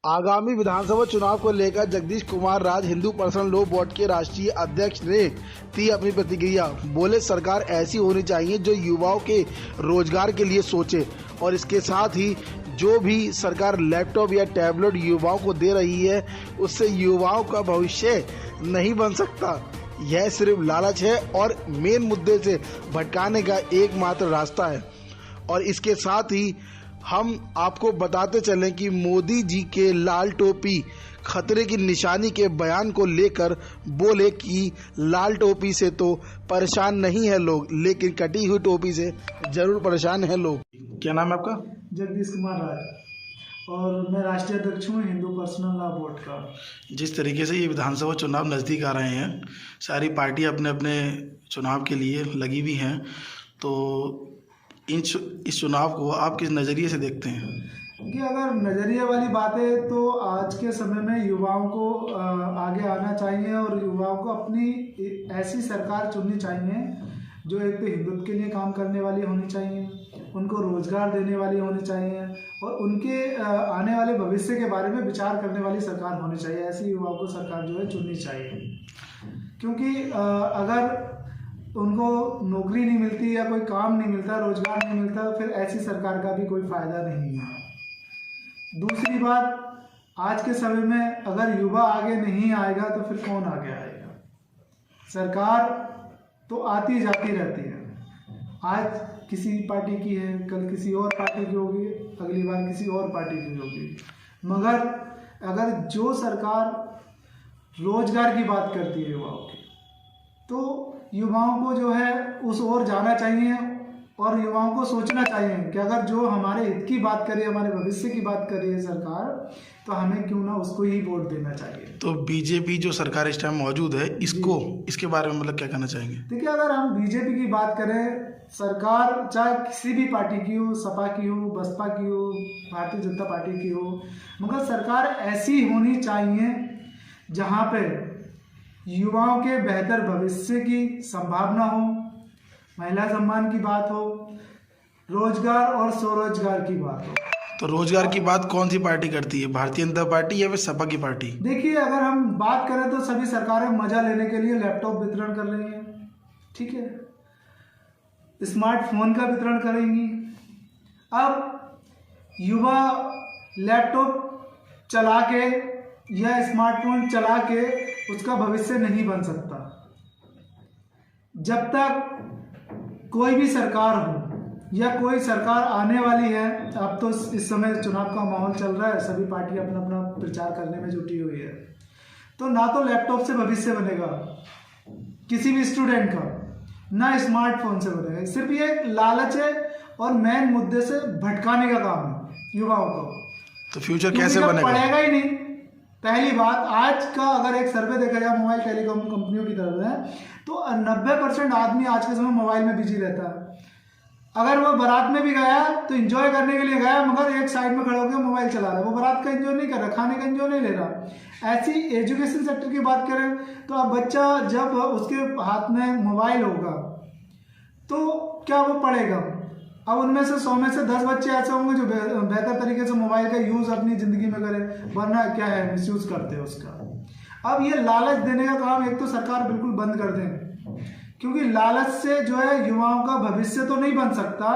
आगामी विधानसभा चुनाव को लेकर Jagdish Kumar Raj Hindu personal law board के राष्ट्रीय अध्यक्ष ने दी अपनी प्रतिक्रिया। बोले, सरकार ऐसी होनी चाहिए जो युवाओं के रोजगार के लिए सोचे और इसके साथ ही जो भी सरकार लैपटॉप या टैबलेट युवाओं को दे रही है उससे युवाओं का भविष्य नहीं बन सकता। यह सिर्फ लालच है और मेन मुद्दे से भटकाने का एकमात्र रास्ता है। और इसके साथ ही हम आपको बताते चलें कि मोदी जी के लाल टोपी खतरे की निशानी के बयान को लेकर बोले कि लाल टोपी से तो परेशान नहीं है लोग, लेकिन कटी हुई टोपी से जरूर परेशान है लोग। क्या नाम है आपका? जगदीश कुमार राज और मैं राष्ट्रीय अध्यक्ष हूँ हिंदू पर्सनल लॉ बोर्ड का। जिस तरीके से ये विधानसभा चुनाव नज़दीक आ रहे हैं, सारी पार्टी अपने अपने चुनाव के लिए लगी हुई हैं, तो इस चुनाव को आप किस नज़रिए से देखते हैं? कि अगर नज़रिए वाली बात है तो आज के समय में युवाओं को आगे आना चाहिए और युवाओं को अपनी ऐसी सरकार चुननी चाहिए जो एक तो हिंदुत्व के लिए काम करने वाली होनी चाहिए, उनको रोजगार देने वाली होनी चाहिए और उनके आने वाले भविष्य के बारे में विचार करने वाली सरकार होनी चाहिए। ऐसी युवाओं को सरकार जो है चुननी चाहिए, क्योंकि अगर उनको नौकरी नहीं मिलती या कोई काम नहीं मिलता, रोजगार नहीं मिलता, तो फिर ऐसी सरकार का भी कोई फायदा नहीं है। दूसरी बात, आज के समय में अगर युवा आगे नहीं आएगा तो फिर कौन आगे आएगा? सरकार तो आती जाती रहती है, आज किसी पार्टी की है, कल किसी और पार्टी की होगी, अगली बार किसी और पार्टी की होगी। मगर अगर जो सरकार रोजगार की बात करती है युवाओं की, तो युवाओं को जो है उस ओर जाना चाहिए और युवाओं को सोचना चाहिए कि अगर जो हमारे हित की बात करें, हमारे भविष्य की बात कर रही है सरकार, तो हमें क्यों ना उसको ही वोट देना चाहिए। तो बीजेपी जो सरकार इस टाइम मौजूद है, इसके बारे में मतलब क्या कहना चाहेंगे? देखिए, अगर हम बीजेपी की बात करें, सरकार चाहे किसी भी पार्टी की हो, सपा की हो, बसपा की हो, भारतीय जनता पार्टी की हो, मगर सरकार ऐसी होनी चाहिए जहाँ पे युवाओं के बेहतर भविष्य की संभावना हो, महिला सम्मान की बात हो, रोजगार और स्वरोजगार की बात हो। तो रोजगार की बात कौन सी पार्टी करती है, भारतीय जनता पार्टी या फिर सपा की पार्टी? देखिए, अगर हम बात करें तो सभी सरकारें मजा लेने के लिए लैपटॉप वितरण कर रही हैं, ठीक है, स्मार्टफोन का वितरण करेंगी। अब युवा लैपटॉप चला के या स्मार्टफोन चला के उसका भविष्य नहीं बन सकता। जब तक कोई भी सरकार हो या कोई सरकार आने वाली है, अब तो इस समय चुनाव का माहौल चल रहा है, सभी पार्टियां अपना अपना प्रचार करने में जुटी हुई है, तो ना तो लैपटॉप से भविष्य बनेगा किसी भी स्टूडेंट का, ना स्मार्टफोन से बनेगा। सिर्फ ये लालच है और मेन मुद्दे से भटकाने का काम है युवाओं को। तो फ्यूचर कैसे बनेगा? पढ़ेगा ही नहीं। पहली बात, आज का अगर एक सर्वे देखा जाए मोबाइल टेलीकॉम कंपनियों की तरफ है, तो 90% आदमी आज के समय मोबाइल में बिजी रहता है। अगर वो बारात में भी गया तो एंजॉय करने के लिए गया, मगर एक साइड में खड़े होकर मोबाइल चला रहा है, वो बारात का एंजॉय नहीं कर रहा, खाने का एंजॉय नहीं ले रहा। ऐसी एजुकेशन सेक्टर की बात करें तो अब बच्चा जब उसके हाथ में मोबाइल होगा तो क्या वो पढ़ेगा? अब उनमें से 100 में से 10 बच्चे ऐसे होंगे जो बेहतर तरीके से मोबाइल का यूज अपनी जिंदगी में करें, वरना क्या है, मिसयूज करते हैं उसका। अब ये लालच देने का काम एक तो सरकार बिल्कुल बंद कर दें, क्योंकि लालच से जो है युवाओं का भविष्य तो नहीं बन सकता,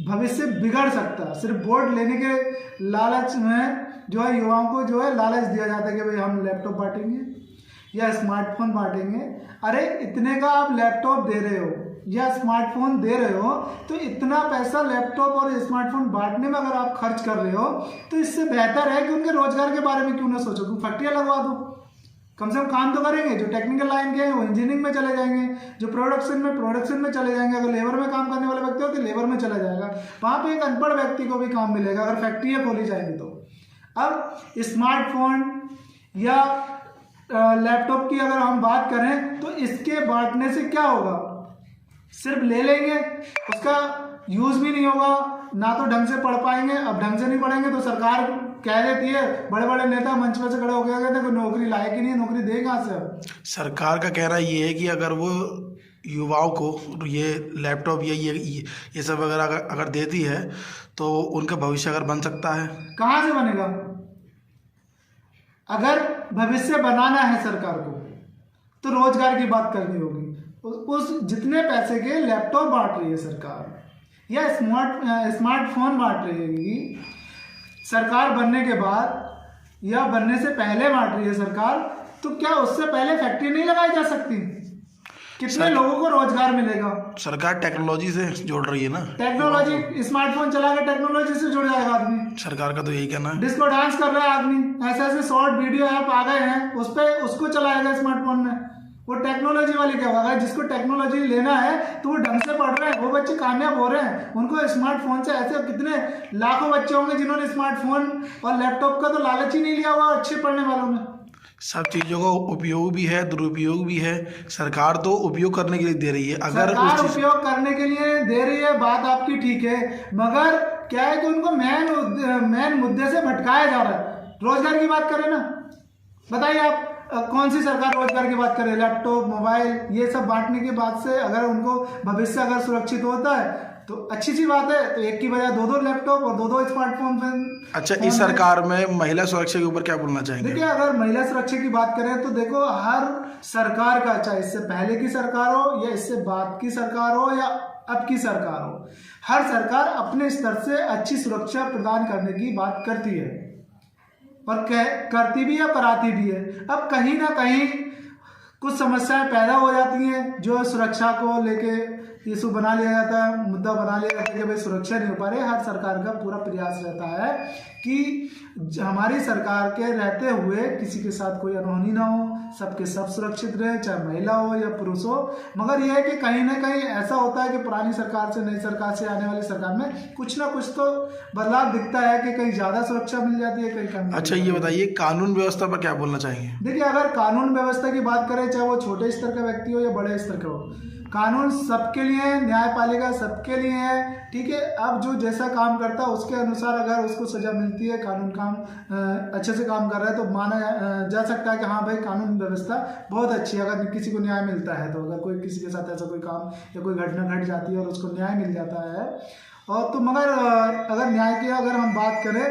भविष्य बिगड़ सकता। सिर्फ वोट लेने के लालच में जो है युवाओं को जो है लालच दिया जाता है कि भाई हम लैपटॉप बांटेंगे या स्मार्टफोन बांटेंगे। अरे इतने का आप लैपटॉप दे रहे हो या स्मार्टफोन दे रहे हो, तो इतना पैसा लैपटॉप और स्मार्टफोन बांटने में अगर आप खर्च कर रहे हो तो इससे बेहतर है कि उनके रोजगार के बारे में क्यों ना सोचो, क्यों फैक्ट्रियां लगवा दो, कम से कम काम तो करेंगे। जो टेक्निकल लाइन के हैं वो इंजीनियरिंग में चले जाएंगे, जो प्रोडक्शन में चले जाएंगे। अगर लेबर में काम करने वाले व्यक्ति हो तो लेबर में चला जाएगा, वहां पे एक अनपढ़ व्यक्ति को भी काम मिलेगा अगर फैक्ट्रियां खोली जाएंगी तो। अब स्मार्टफोन या लैपटॉप की अगर हम बात करें तो इसके बांटने से क्या होगा? सिर्फ ले लेंगे, उसका यूज भी नहीं होगा, ना तो ढंग से पढ़ पाएंगे। अब ढंग से नहीं पढ़ेंगे तो सरकार कह देती है, बड़े बड़े नेता मंच पर से खड़े होकर कहते हैं कोई नौकरी लायक ही नहीं है, नौकरी दे कहाँ से? अब सरकार का कहना ये है कि अगर वो युवाओं को ये लैपटॉप या ये सब अगर देती है तो उनका भविष्य अगर बन सकता है। कहाँ से बनेगा? अगर भविष्य बनाना है सरकार को तो रोजगार की बात करनी होगी। उस जितने पैसे के लैपटॉप बांट रही है सरकार या स्मार्टफोन बांट रही है सरकार बनने के बाद या बनने से पहले बांट रही है सरकार, तो क्या उससे पहले फैक्ट्री नहीं लगाई जा सकती? कितने लोगों को रोजगार मिलेगा? सरकार टेक्नोलॉजी से जोड़ रही है ना, टेक्नोलॉजी, स्मार्टफोन चला के टेक्नोलॉजी से जुड़ जाएगा आदमी। सरकार का तो यही कहना है। डिस्को डांस कर रहा है आदमी, ऐसे ऐसे शॉर्ट वीडियो ऐप आ गए हैं, उस पे उसको चलाएगा स्मार्टफोन में, वो टेक्नोलॉजी वाली क्या होगा? जिसको टेक्नोलॉजी लेना है तो वो ढंग से पढ़ रहे हैं, वो बच्चे कामयाब हो रहे हैं। उनको स्मार्टफोन से ऐसे कितने लाखों बच्चे होंगे जिन्होंने स्मार्टफोन और लैपटॉप का तो लालच ही नहीं लिया हुआ अच्छे पढ़ने वालों ने। सब चीज़ों का उपयोग भी है, दुरुपयोग भी है। सरकार तो उपयोग करने के लिए दे रही है, अगर सरकार उपयोग करने के लिए दे रही है, बात आपकी ठीक है, मगर क्या है कि उनको मेन मुद्दे से भटकाया जा रहा है। रोजगार की बात करें ना, बताइए आप कौन सी सरकार रोजगार की बात करे? लैपटॉप, मोबाइल, ये सब बांटने के बाद से अगर उनको भविष्य अगर सुरक्षित होता है तो अच्छी सी बात है, तो एक की बजाय दो लैपटॉप और दो स्मार्टफोन। अच्छा, इस सरकार में महिला सुरक्षा के ऊपर क्या बोलना चाहेंगे? देखिए, अगर महिला सुरक्षा की बात करें तो देखो, हर सरकार का, चाहे इससे पहले की सरकार हो या इससे बाद की सरकार हो या अब की सरकार हो, हर सरकार अपने स्तर से अच्छी सुरक्षा प्रदान करने की बात करती है और करती भी है, कराती भी है। अब कहीं ना कहीं कुछ समस्याएं पैदा हो जाती हैं जो सुरक्षा को लेके इशू बना लिया जाता है, मुद्दा बना लिया जाता है कि भाई सुरक्षा नहीं हो पा रही। हर सरकार का पूरा प्रयास रहता है कि हमारी सरकार के रहते हुए किसी के साथ कोई अनहोनी ना हो, सबके सब सुरक्षित रहे, चाहे महिला हो या पुरुष हो। मगर यह है कि कहीं ना कहीं ऐसा होता है कि पुरानी सरकार से नई सरकार से आने वाली सरकार में कुछ ना कुछ तो बदलाव दिखता है कि कहीं ज़्यादा सुरक्षा मिल जाती है, कहीं कम। अच्छा, ये बताइए कानून व्यवस्था पर क्या बोलना चाहेंगे? देखिए, अगर कानून व्यवस्था की बात करें, चाहे वो छोटे स्तर का व्यक्ति हो या बड़े स्तर का हो, कानून सबके लिए है, न्यायपालिका सबके लिए है, ठीक है। अब जो जैसा काम करता है उसके अनुसार अगर उसको सजा मिलती है, कानून काम अच्छे से काम कर रहा है तो माना जा सकता है कि हाँ भाई कानून व्यवस्था बहुत अच्छी है। अगर किसी को न्याय मिलता है तो, अगर कोई किसी के साथ ऐसा कोई काम या कोई घटना घट जाती है और उसको न्याय मिल जाता है और तो, मगर अगर न्याय की अगर हम बात करें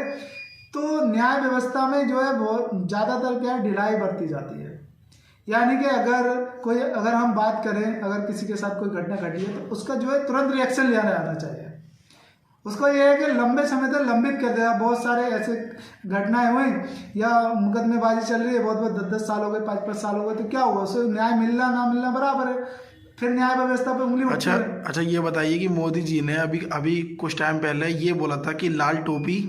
तो न्याय व्यवस्था में जो है बहुत ज़्यादातर क्या है, ढिलाई बरती जाती है। यानी कि अगर हम बात करें, अगर किसी के साथ कोई घटना घटी है तो उसका जो है तुरंत रिएक्शन लिया जाना चाहिए। उसको ये है कि लंबे समय तक लंबित कर दिया। बहुत सारे ऐसे घटनाएं हुई या मुकदमेबाजी चल रही है, बहुत 10-10 साल हो गए, 5-5 साल हो गए, तो क्या हुआ? उससे न्याय मिलना ना मिलना बराबर है, फिर न्याय व्यवस्था पे उंगली उठती है। अच्छा, ये बताइए कि मोदी जी ने अभी कुछ टाइम पहले ये बोला था कि लाल टोपी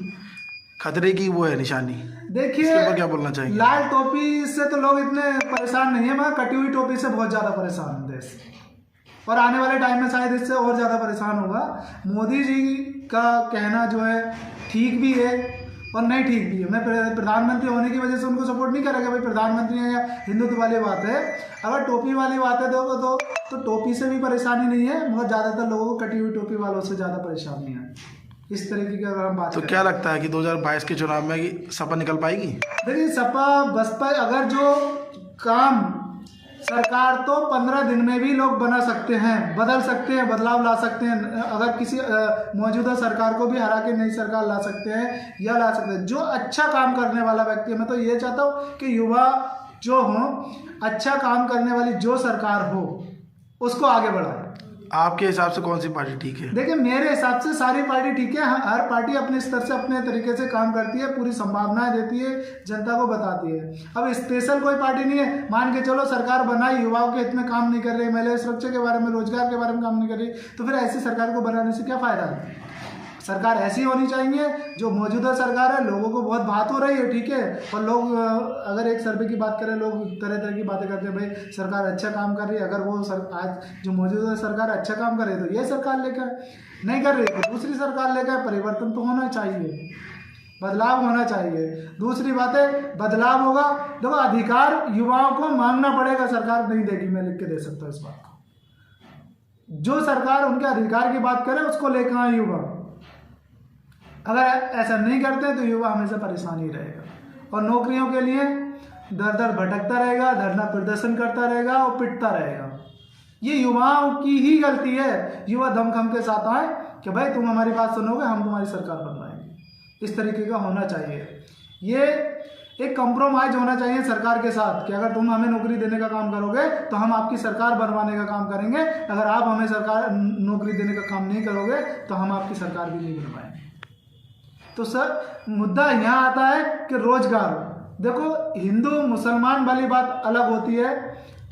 खतरे की वो है निशानी। देखिए, क्या बोलना चाहिए? लाल टोपी से तो लोग इतने परेशान नहीं है, मगर कटी हुई टोपी से बहुत ज्यादा परेशान है देश, और आने वाले टाइम में शायद इससे और ज्यादा परेशान होगा। मोदी जी का कहना जो है ठीक भी है और नहीं ठीक भी है। मैं प्रधानमंत्री होने की वजह से उनको सपोर्ट नहीं करेगा, भाई प्रधानमंत्री है या हिंदुत्व वाली बात है। अगर टोपी वाली बात है तो टोपी से भी परेशानी नहीं है, मगर ज्यादातर लोगों को कटी हुई टोपी वालों से ज्यादा परेशानी है। इस तरीके की अगर हम बात तो क्या लगता है कि 2022 के चुनाव में सपा निकल पाएगी? देखिए, सपा बसपा अगर जो काम सरकार तो 15 दिन में भी लोग बना सकते हैं, बदल सकते हैं, बदलाव ला सकते हैं। अगर किसी मौजूदा सरकार को भी हरा के नई सरकार ला सकते हैं या ला सकते हैं। जो अच्छा काम करने वाला व्यक्ति है, मैं तो ये चाहता हूँ कि युवा जो हो, अच्छा काम करने वाली जो सरकार हो उसको आगे बढ़ाए। आपके हिसाब से कौन सी पार्टी ठीक है? देखिए, मेरे हिसाब से सारी पार्टी ठीक है। हर पार्टी अपने स्तर से अपने तरीके से काम करती है, पूरी संभावनाएं देती है, जनता को बताती है। अब स्पेशल कोई पार्टी नहीं है। मान के चलो सरकार बनाई, युवाओं के हित में काम नहीं कर रही, महिला सुरक्षा के बारे में, रोजगार के बारे में काम नहीं कर रही, तो फिर ऐसी सरकार को बनाने से क्या फायदा है? सरकार ऐसी होनी चाहिए जो मौजूदा सरकार है, लोगों को बहुत बात हो रही है, ठीक है, और लोग अगर एक सर्वे की बात करें, लोग तरह तरह की बातें करते हैं, भाई सरकार अच्छा काम कर रही है। अगर वो आज जो मौजूदा सरकार अच्छा काम कर रही है तो ये सरकार लेकर, नहीं कर रही तो दूसरी सरकार लेकर। परिवर्तन तो होना चाहिए, बदलाव होना चाहिए। दूसरी बात है, बदलाव होगा, देखो अधिकार युवाओं को मांगना पड़ेगा, सरकार नहीं देगी, मैं लिख के दे सकता हूँ इस बात को। जो सरकार उनके अधिकार की बात करे उसको लेकर आए युवा। अगर ऐसा नहीं करते तो युवा हमेशा परेशान ही रहेगा और नौकरियों के लिए दर दर भटकता रहेगा, धरना प्रदर्शन करता रहेगा और पिटता रहेगा। ये युवाओं की ही गलती है। युवा दमखम के साथ आए कि भाई तुम हमारी बात सुनोगे, हम तुम्हारी सरकार बनवाएंगे। इस तरीके का होना चाहिए। ये एक कंप्रोमाइज होना चाहिए सरकार के साथ कि अगर तुम हमें नौकरी देने का काम करोगे तो हम आपकी सरकार बनवाने का काम करेंगे, अगर आप हमें सरकार नौकरी देने का काम नहीं करोगे तो हम आपकी सरकार भी नहीं बनवाएंगे। तो सर मुद्दा यहाँ आता है कि रोजगार, देखो हिंदू मुसलमान वाली बात अलग होती है,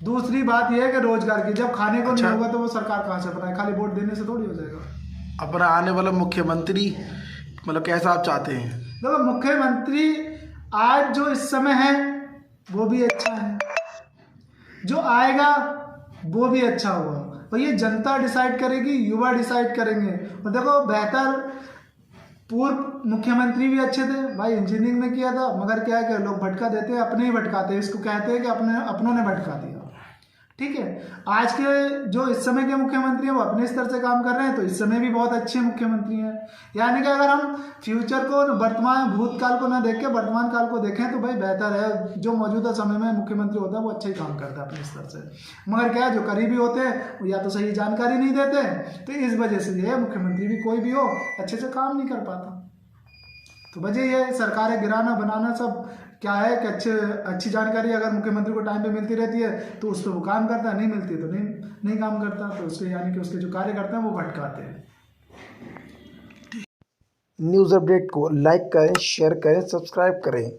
दूसरी बात यह है कि रोजगार की, जब खाने को नहीं होगा तो वो सरकार कहाँ से बनाए, खाली वोट देने से थोड़ी हो जाएगा। अपना आने वाला मुख्यमंत्री मतलब कैसा आप चाहते हैं? देखो मुख्यमंत्री आज जो इस समय है वो भी अच्छा है, जो आएगा वो भी अच्छा होगा, और ये जनता डिसाइड करेगी, युवा डिसाइड करेंगे। और देखो बेहतर पूर्व मुख्यमंत्री भी अच्छे थे भाई, इंजीनियरिंग में किया था, मगर क्या है कि लोग भटका देते हैं, अपने ही भटकाते हैं, इसको कहते हैं कि अपनों ने भटका दिया। ठीक है, आज के जो इस समय के मुख्यमंत्री हैं वो अपने स्तर से काम कर रहे हैं, तो इस समय भी बहुत अच्छे मुख्यमंत्री हैं। यानी कि अगर हम फ्यूचर को, वर्तमान भूतकाल को ना देख के वर्तमान काल को देखें तो भाई बेहतर है, जो मौजूदा समय में मुख्यमंत्री होता है वो अच्छा ही काम करता है अपने स्तर से। मगर क्या है, जो करीबी होते हैं वो या तो सही जानकारी नहीं देते, तो इस वजह से ये मुख्यमंत्री भी कोई भी हो अच्छे से काम नहीं कर पाता। तो वजह ये है, सरकारें गिराना बनाना सब क्या है कि अच्छी जानकारी अगर मुख्यमंत्री को टाइम पे मिलती रहती है तो उस पर वो काम करता है, नहीं मिलती तो नहीं काम करता, तो उसके यानी कि उसके जो कार्यकर्ता हैं वो भटकाते हैं। न्यूज़ अपडेट को लाइक करें, शेयर करें, सब्सक्राइब करें।